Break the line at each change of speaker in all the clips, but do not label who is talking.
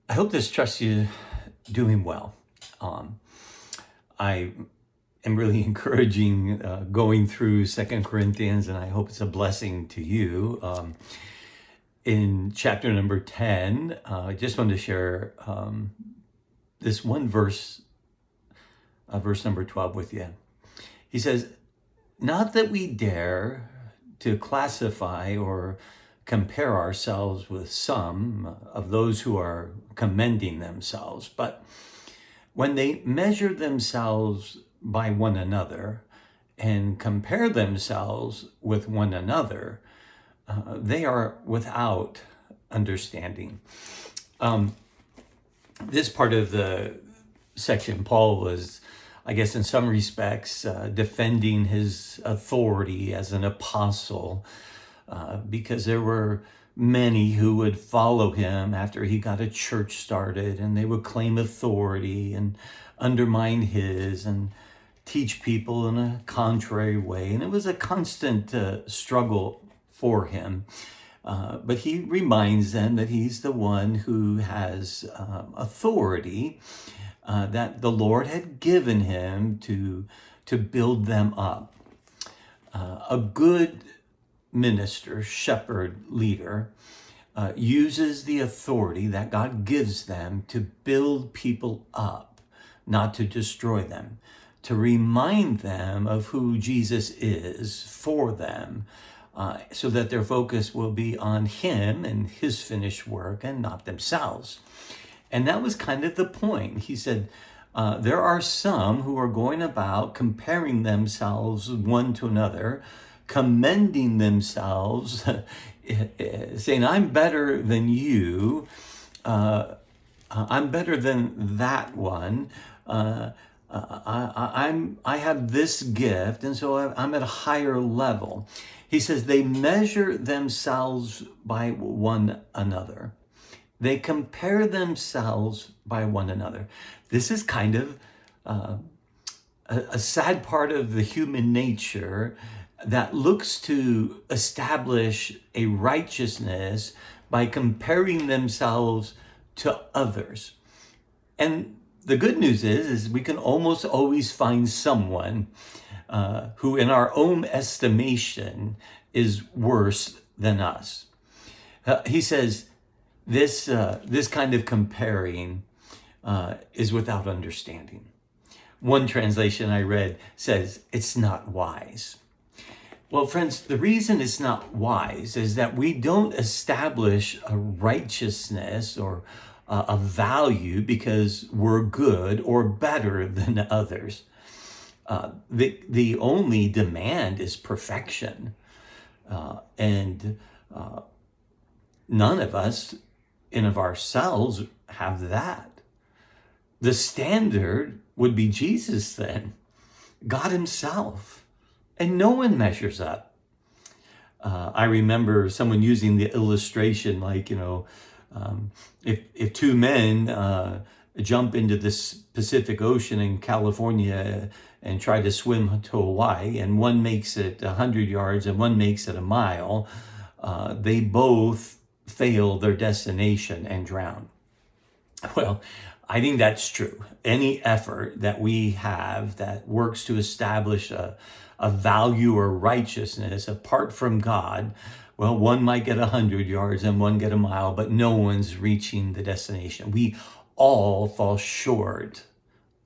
I hope this trusts you doing well. Um, I am really encouraging going through Second Corinthians, and I hope it's a blessing to you. In chapter number 10, I just wanted to share this one verse, verse number 12 with you. He says, "Not that we dare to classify or compare ourselves with some of those who are commending themselves, but when they measure themselves by one another and compare themselves with one another, they are without understanding." This part of the section, Paul was, I guess, in some respects, defending his authority as an apostle, because there were many who would follow him after he got a church started, and they would claim authority and undermine his and teach people in a contrary way. And it was a constant struggle for him. But he reminds them that he's the one who has authority that the Lord had given him to build them up. A good minister, shepherd, leader uses the authority that God gives them to build people up, not to destroy them, to remind them of who Jesus is for them, so that their focus will be on him and his finished work and not themselves. And that was kind of the point. He said, there are some who are going about comparing themselves one to another, commending themselves, saying, I'm better than you, I'm better than that one, I have this gift, and so I'm at a higher level. He says they measure themselves by one another. They compare themselves by one another. This is kind of a sad part of the human nature that looks to establish a righteousness by comparing themselves to others. And the good news is we can almost always find someone who in our own estimation is worse than us. He says this kind of comparing is without understanding. One translation I read says it's not wise. Well, friends, the reason it's not wise is that we don't establish a righteousness or a value because we're good or better than others. The only demand is perfection. And none of us in of ourselves have that. The standard would be Jesus then, God himself. And no one measures up. I remember someone using the illustration like, if two men jump into this Pacific Ocean in California and try to swim to Hawaii, and one makes it 100 yards and one makes it a mile, they both fail their destination and drown. Well, I think that's true. Any effort that we have that works to establish a value or righteousness apart from God, well, one might get 100 yards and one get a mile, but no one's reaching the destination. We all fall short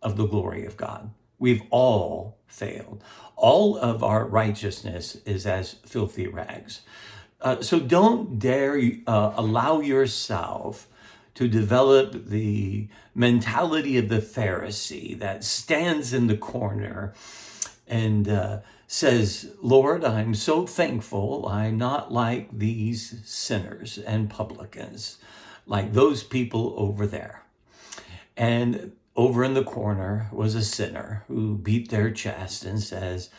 of the glory of God. We've all failed. All of our righteousness is as filthy rags. So don't dare allow yourself to develop the mentality of the Pharisee that stands in the corner and says, Lord, I'm so thankful I'm not like these sinners and publicans, like those people over there. And over in the corner was a sinner who beat their chest and says,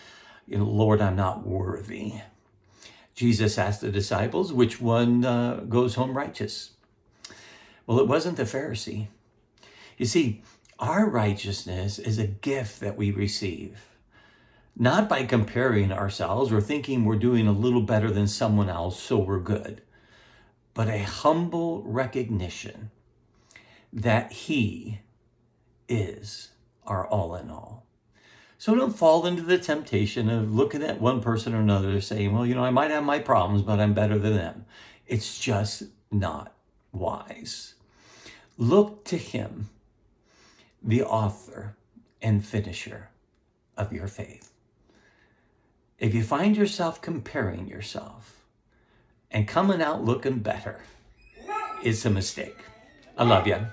Lord, I'm not worthy. Jesus asked the disciples, which one goes home righteous? Well, it wasn't the Pharisee. You see, our righteousness is a gift that we receive, not by comparing ourselves or thinking we're doing a little better than someone else, so we're good, but a humble recognition that he is our all in all. So don't fall into the temptation of looking at one person or another saying, well, I might have my problems, but I'm better than them. It's just not wise. Look to him, the author and finisher of your faith. If you find yourself comparing yourself and coming out looking better, it's a mistake. I love you.